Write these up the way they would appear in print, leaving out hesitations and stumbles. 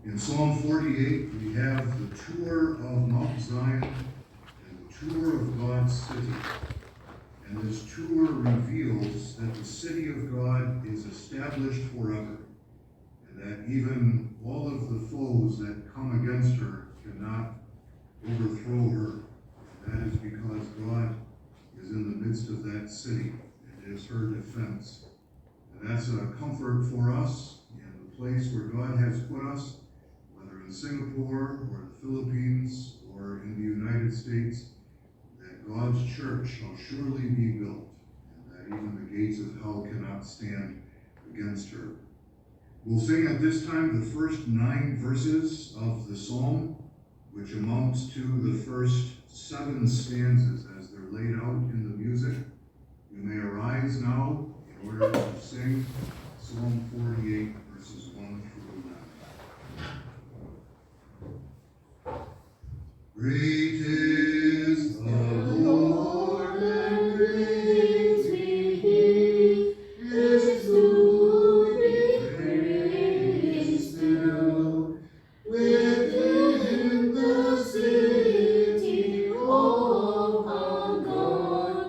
In Psalm 48, we have the tour of Mount Zion and the tour of God's city. And this tour reveals that the city of God is established forever, and that even all of the foes that come against her cannot overthrow her. And that is because God is in the midst of that city, and it is her defense. And that's a comfort for us in the place where God has put us, whether in Singapore or the Philippines or in the United States, that God's church shall surely be built, and that even the gates of hell cannot stand against her. We'll sing at this time the first 9 verses of the psalm, which amounts to the first 7 stanzas as they're laid out in the music. You may arise now in order to sing Psalm 48, verses 1 through 9. Great is the Lord, and greatly He is to be praised still. Within the city of our God,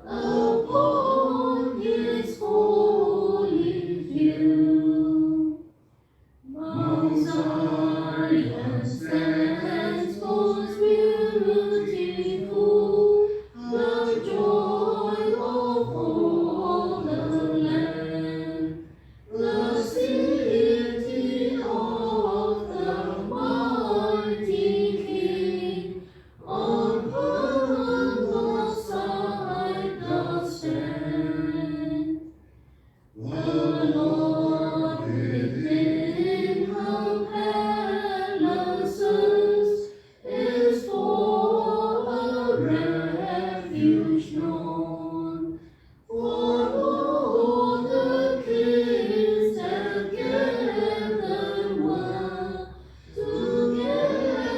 upon His holy hill, Mount Zion stands most beautiful, the joy of all the land, the city of the mighty King. On her side doth stand. The Lord within her palaces is for a refuge known. For all the kings that gathered were together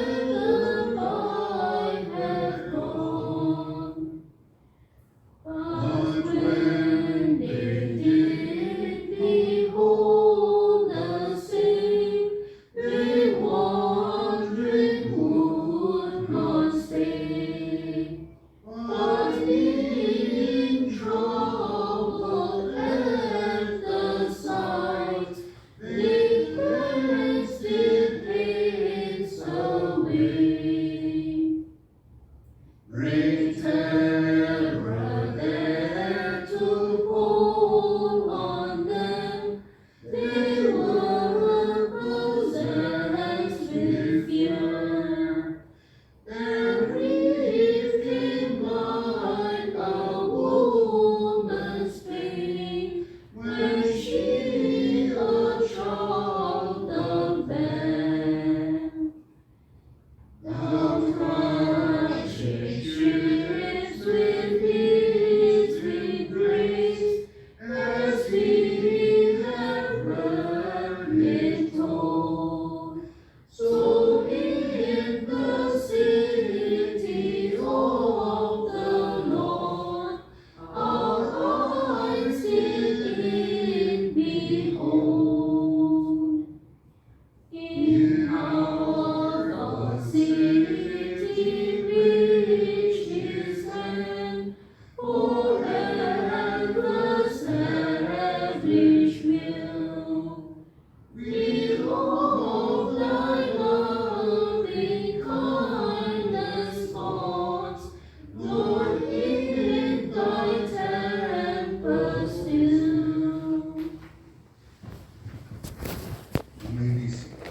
by have gone. But when they did behold the same, they wondering would not stay. But being troubled at the sight, they hence did haste away. Great terror there took hold on them, they were possessed with fear. Their grief came like a woman's pain, when she a child doth bear. Thou crushest ships with his grace, as we have heard it told. So in the city of the Lord, our eyes did behold. In our God's city reached His hand, forever established will. Behold thy loving kindness thoughts, Lord, in thy temple still. You may be seated.